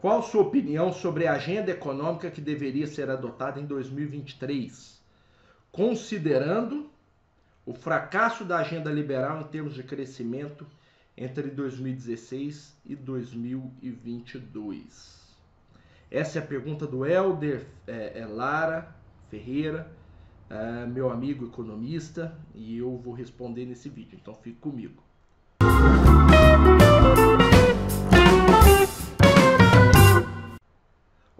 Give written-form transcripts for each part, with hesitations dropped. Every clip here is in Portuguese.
Qual sua opinião sobre a agenda econômica que deveria ser adotada em 2023, considerando o fracasso da agenda liberal em termos de crescimento entre 2016 e 2022? Essa é a pergunta do Helder Lara Ferreira, meu amigo economista, e eu vou responder nesse vídeo, então fique comigo.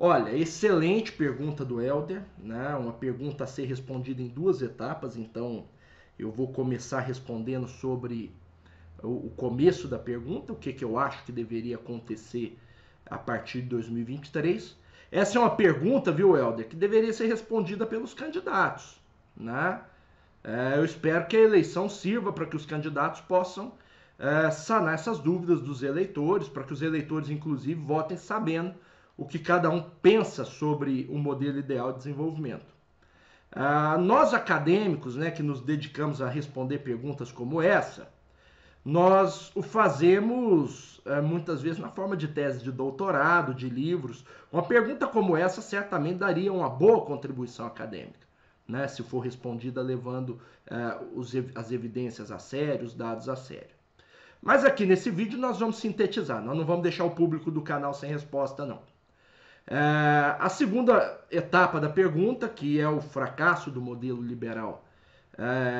Olha, excelente pergunta do Helder, né? Uma pergunta a ser respondida em duas etapas, então eu vou começar respondendo sobre o começo da pergunta, o que eu acho que deveria acontecer a partir de 2023. Essa é uma pergunta, viu, Helder, que deveria ser respondida pelos candidatos, né? Eu espero que a eleição sirva para que os candidatos possam sanar essas dúvidas dos eleitores, para que os eleitores, inclusive, votem sabendo o que cada um pensa sobre o modelo ideal de desenvolvimento. Nós acadêmicos, né, que nos dedicamos a responder perguntas como essa, nós o fazemos muitas vezes na forma de tese de doutorado, de livros. Uma pergunta como essa certamente daria uma boa contribuição acadêmica, né, se for respondida levando as evidências a sério, os dados a sério. Mas aqui nesse vídeo nós vamos sintetizar, nós não vamos deixar o público do canal sem resposta, não. A segunda etapa da pergunta, que é o fracasso do modelo liberal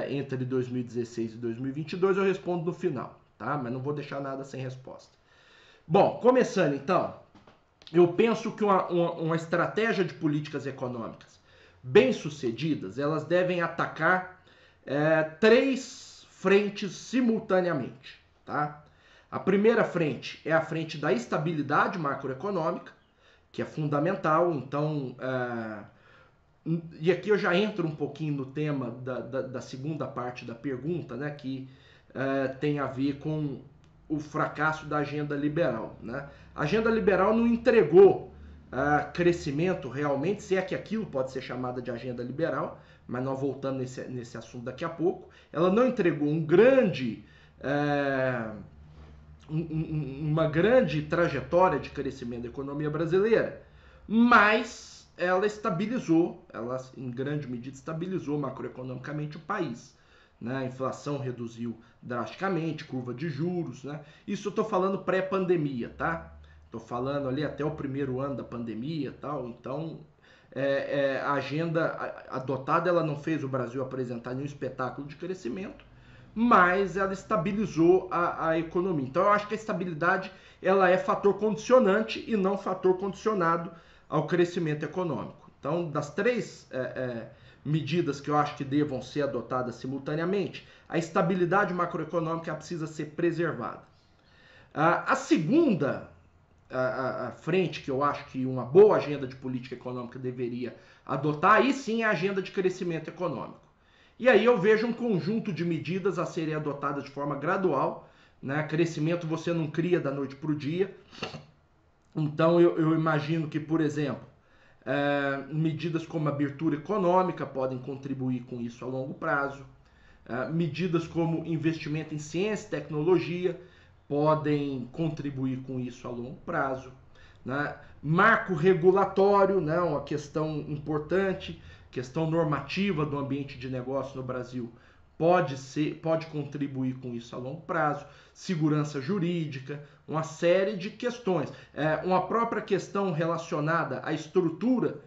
entre 2016 e 2022, eu respondo no final, tá? Mas não vou deixar nada sem resposta. Bom, começando então, eu penso que uma estratégia de políticas econômicas bem-sucedidas, elas devem atacar três frentes simultaneamente, tá? A primeira frente é a frente da estabilidade macroeconômica, que é fundamental. Então, e aqui eu já entro um pouquinho no tema da segunda parte da pergunta, né, que tem a ver com o fracasso da agenda liberal, né? A agenda liberal não entregou crescimento realmente, se é que aquilo pode ser chamada de agenda liberal, mas nós voltamos nesse assunto daqui a pouco. Ela não entregou uma grande trajetória de crescimento da economia brasileira, mas ela estabilizou, ela em grande medida estabilizou macroeconomicamente o país, né? A inflação reduziu drasticamente, curva de juros, né? Isso eu estou falando pré-pandemia, tá? Estou falando ali até o primeiro ano da pandemia e tal. Então, a agenda adotada, ela não fez o Brasil apresentar nenhum espetáculo de crescimento, mas ela estabilizou a economia. Então, eu acho que a estabilidade ela é fator condicionante e não fator condicionado ao crescimento econômico. Então, das três medidas que eu acho que devam ser adotadas simultaneamente, a estabilidade macroeconômica precisa ser preservada. A segunda frente que eu acho que uma boa agenda de política econômica deveria adotar, aí sim é a agenda de crescimento econômico. E aí eu vejo um conjunto de medidas a serem adotadas de forma gradual, né? Crescimento você não cria da noite para o dia. Então eu imagino que, por exemplo, medidas como abertura econômica podem contribuir com isso a longo prazo. Medidas como investimento em ciência e tecnologia podem contribuir com isso a longo prazo, né? Marco regulatório, né? Uma questão importante. Questão normativa do ambiente de negócio no Brasil pode contribuir com isso a longo prazo, segurança jurídica, uma série de questões. Uma própria questão relacionada à estrutura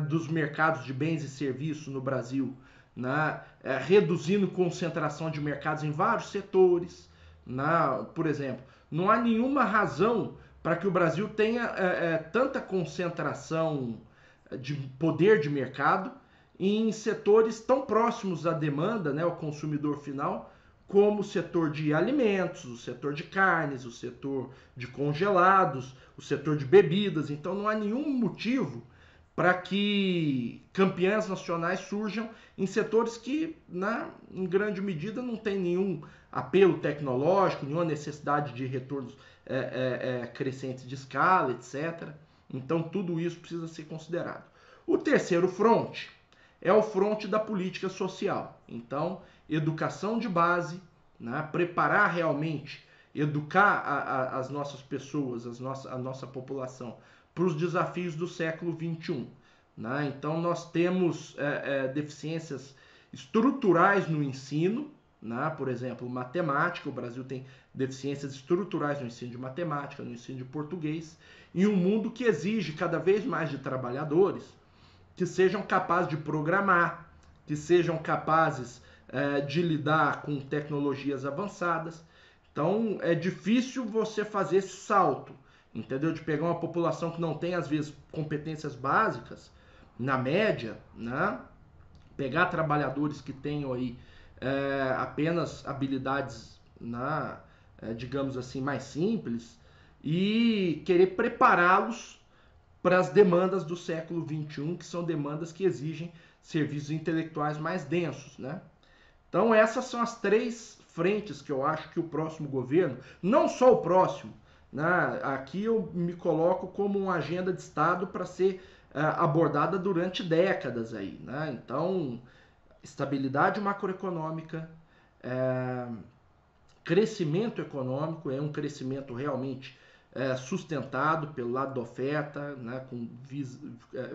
dos mercados de bens e serviços no Brasil, né? Reduzindo concentração de mercados em vários setores, né? Por exemplo, não há nenhuma razão para que o Brasil tenha tanta concentração de poder de mercado em setores tão próximos à demanda, né, ao consumidor final, como o setor de alimentos, o setor de carnes, o setor de congelados, o setor de bebidas. Então não há nenhum motivo para que campeãs nacionais surjam em setores que, né, em grande medida, não tem nenhum apelo tecnológico, nenhuma necessidade de retornos crescentes de escala, etc. Então tudo isso precisa ser considerado. O terceiro fronte é o fronte da política social. Então, educação de base, né, preparar realmente educar as nossas pessoas, a nossa população para os desafios do século XXI. Né? Então nós temos deficiências estruturais no ensino, né? Por exemplo, matemática, o Brasil tem deficiências estruturais no ensino de matemática, no ensino de português, em um mundo que exige cada vez mais de trabalhadores que sejam capazes de programar, que sejam capazes de lidar com tecnologias avançadas. Então é difícil você fazer esse salto, entendeu? De pegar uma população que não tem, às vezes, competências básicas, na média, né? Pegar trabalhadores que tenham aí apenas habilidades, digamos assim, mais simples, e querer prepará-los para as demandas do século XXI, que são demandas que exigem serviços intelectuais mais densos, né? Então essas são as 3 frentes que eu acho que o próximo governo, não só o próximo, né? Aqui eu me coloco como uma agenda de Estado para ser abordada durante décadas aí, né? Então, estabilidade macroeconômica, crescimento econômico, um crescimento realmente sustentado pelo lado da oferta, né,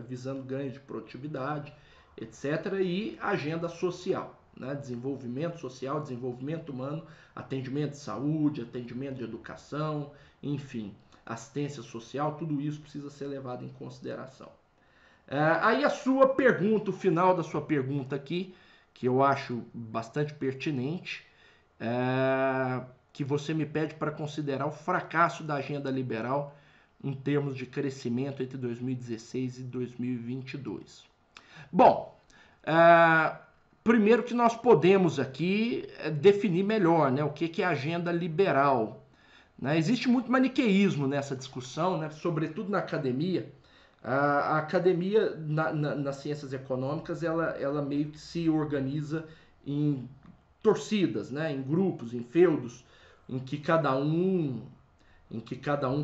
visando ganho de produtividade, etc. E agenda social, né, desenvolvimento social, desenvolvimento humano, atendimento de saúde, atendimento de educação, enfim, assistência social, tudo isso precisa ser levado em consideração. Aí a sua pergunta, o final da sua pergunta aqui, que eu acho bastante pertinente, que você me pede para considerar o fracasso da agenda liberal em termos de crescimento entre 2016 e 2022. Bom, primeiro que nós podemos aqui definir melhor, né, o que é agenda liberal. Né? Existe muito maniqueísmo nessa discussão, né, sobretudo na academia. A academia, nas ciências econômicas, ela meio que se organiza em torcidas, né, em grupos, em feudos, em que cada um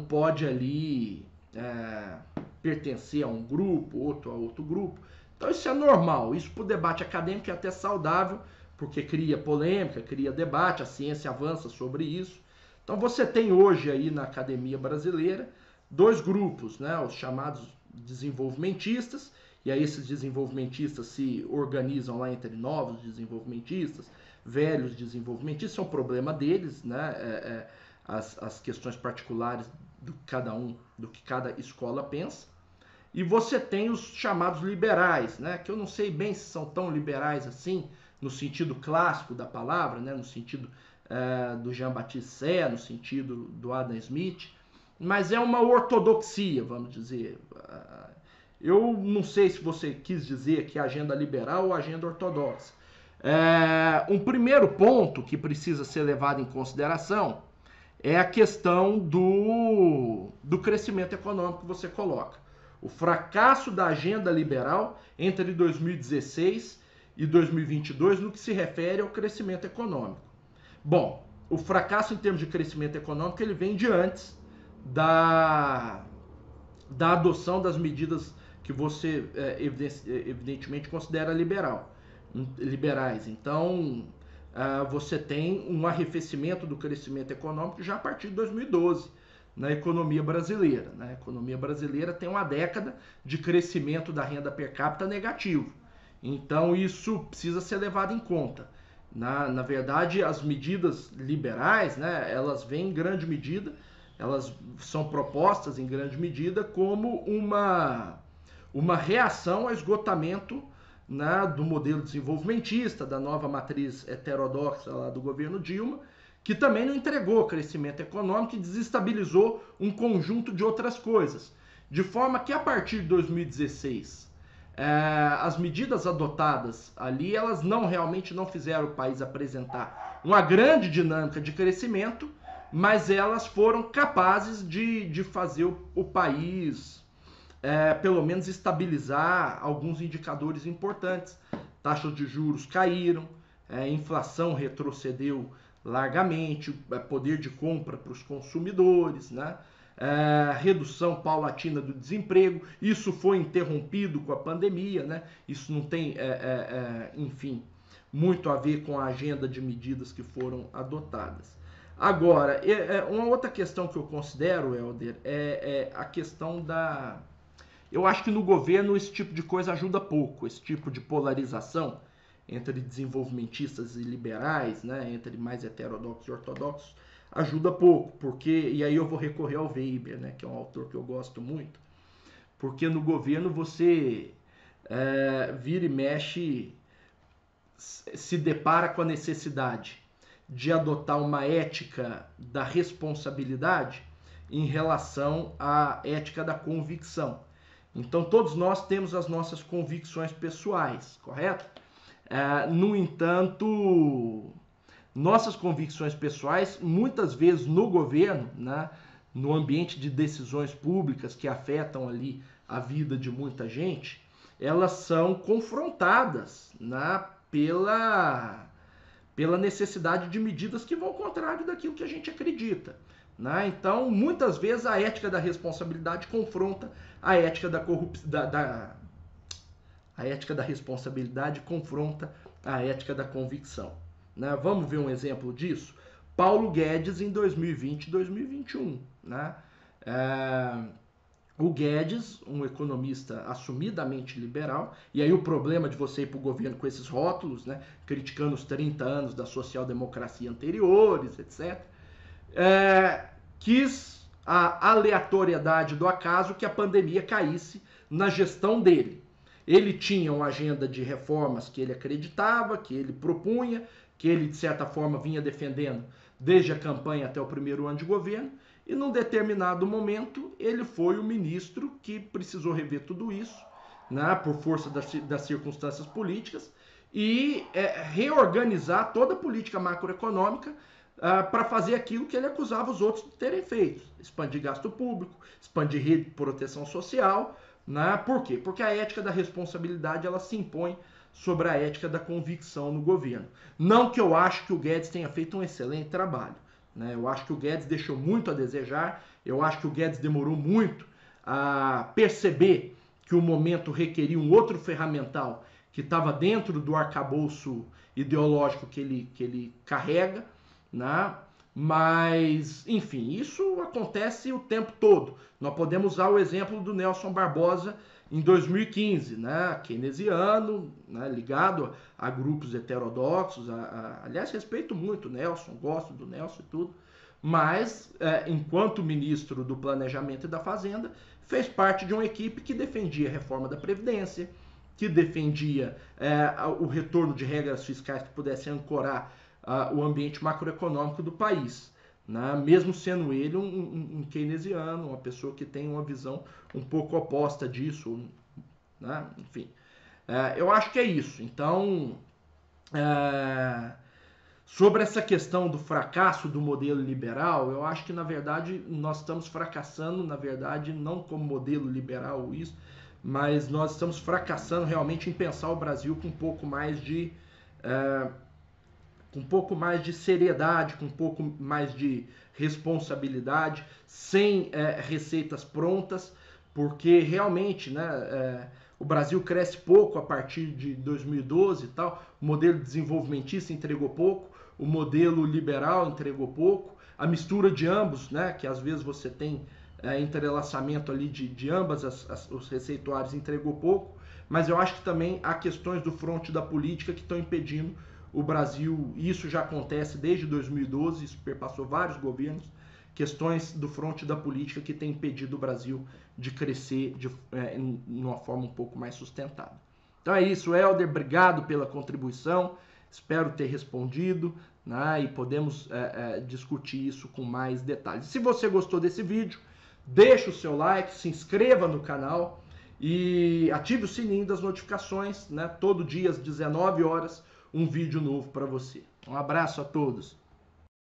pode ali pertencer a um grupo, outro a outro grupo. Então isso é normal, isso para o debate acadêmico é até saudável, porque cria polêmica, cria debate, a ciência avança sobre isso. Então você tem hoje aí na academia brasileira 2 grupos, né, os chamados desenvolvimentistas, e aí esses desenvolvimentistas se organizam lá entre novos desenvolvimentistas, velhos desenvolvimentistas, são problema deles, né, as questões particulares do que cada escola pensa. E você tem os chamados liberais, né, que eu não sei bem se são tão liberais assim, no sentido clássico da palavra, né, no sentido do Jean-Baptiste Say, no sentido do Adam Smith, mas é uma ortodoxia, vamos dizer. Eu não sei se você quis dizer que é agenda liberal ou agenda ortodoxa. Um primeiro ponto que precisa ser levado em consideração é a questão do crescimento econômico que você coloca. O fracasso da agenda liberal entre 2016 e 2022 no que se refere ao crescimento econômico. Bom, o fracasso em termos de crescimento econômico ele vem de antes da adoção das medidas que você evidentemente considera liberais. Então, você tem um arrefecimento do crescimento econômico já a partir de 2012 na economia brasileira. A economia brasileira tem uma década de crescimento da renda per capita negativo. Então, isso precisa ser levado em conta. Na verdade, as medidas liberais, né, elas vêm em grande medida, elas são propostas em grande medida como uma reação ao esgotamento, né, do modelo desenvolvimentista, da nova matriz heterodoxa lá do governo Dilma, que também não entregou crescimento econômico e desestabilizou um conjunto de outras coisas. De forma que a partir de 2016, as medidas adotadas ali, elas realmente não fizeram o país apresentar uma grande dinâmica de crescimento, mas elas foram capazes de fazer o país, pelo menos, estabilizar alguns indicadores importantes. Taxas de juros caíram, inflação retrocedeu largamente, poder de compra para os consumidores, né? Redução paulatina do desemprego, isso foi interrompido com a pandemia, né? Isso não tem, enfim, muito a ver com a agenda de medidas que foram adotadas. Agora, uma outra questão que eu considero, Helder, é a questão da... Eu acho que no governo esse tipo de coisa ajuda pouco, esse tipo de polarização entre desenvolvimentistas e liberais, né, entre mais heterodoxos e ortodoxos, ajuda pouco, porque, e aí eu vou recorrer ao Weber, né, que é um autor que eu gosto muito, porque no governo você vira e mexe, se depara com a necessidade de adotar uma ética da responsabilidade em relação à ética da convicção. Então, todos nós temos as nossas convicções pessoais, correto? No entanto, nossas convicções pessoais, muitas vezes no governo, né, no ambiente de decisões públicas que afetam ali a vida de muita gente, elas são confrontadas, né, pela necessidade de medidas que vão ao contrário daquilo que a gente acredita. Né? Então, muitas vezes a ética da responsabilidade confronta a ética da corrupção, a ética da responsabilidade confronta a ética da convicção. Né? Vamos ver um exemplo disso? Paulo Guedes em 2020 e 2021. Né? O Guedes, um economista assumidamente liberal, e aí o problema de você ir para o governo com esses rótulos, né, criticando os 30 anos da social-democracia anteriores, etc., quis a aleatoriedade do acaso que a pandemia caísse na gestão dele. Ele tinha uma agenda de reformas que ele acreditava, que ele propunha, que ele, de certa forma, vinha defendendo desde a campanha até o primeiro ano de governo, e num determinado momento ele foi o ministro que precisou rever tudo isso, né, por força das circunstâncias políticas, e reorganizar toda a política macroeconômica para fazer aquilo que ele acusava os outros de terem feito. Expandir gasto público, expandir rede de proteção social. Né? Por quê? Porque a ética da responsabilidade ela se impõe sobre a ética da convicção no governo. Não que eu acho que o Guedes tenha feito um excelente trabalho. Né? Eu acho que o Guedes deixou muito a desejar, eu acho que o Guedes demorou muito a perceber que o momento requeria um outro ferramental que estava dentro do arcabouço ideológico que ele carrega, né? Mas, enfim, isso acontece o tempo todo. Nós podemos usar o exemplo do Nelson Barbosa em 2015, né? Keynesiano, né? Ligado a grupos heterodoxos. Aliás, respeito muito o Nelson, gosto do Nelson e tudo, mas, enquanto ministro do Planejamento e da Fazenda, fez parte de uma equipe que defendia a reforma da Previdência, que defendia o retorno de regras fiscais que pudessem ancorar o ambiente macroeconômico do país, né? Mesmo sendo ele um keynesiano, uma pessoa que tem uma visão um pouco oposta disso, né? Enfim, eu acho que é isso. Então, sobre essa questão do fracasso do modelo liberal, eu acho que, na verdade, nós estamos fracassando, na verdade, não como modelo liberal isso, mas nós estamos fracassando realmente em pensar o Brasil com um pouco mais de seriedade, com um pouco mais de responsabilidade, sem receitas prontas, porque realmente, né, o Brasil cresce pouco a partir de 2012 e tal, o modelo desenvolvimentista entregou pouco, o modelo liberal entregou pouco, a mistura de ambos, né, que às vezes você tem entrelaçamento ali de ambas os receituários entregou pouco, mas eu acho que também há questões do fronte da política que estão impedindo o Brasil, isso já acontece desde 2012, isso perpassou vários governos, questões do fronte da política que tem impedido o Brasil de crescer de uma forma um pouco mais sustentável. Então é isso, Helder, obrigado pela contribuição, espero ter respondido, né, e podemos discutir isso com mais detalhes. Se você gostou desse vídeo, deixa o seu like, se inscreva no canal e ative o sininho das notificações, né, todo dia às 19 horas, um vídeo novo para você. Um abraço a todos.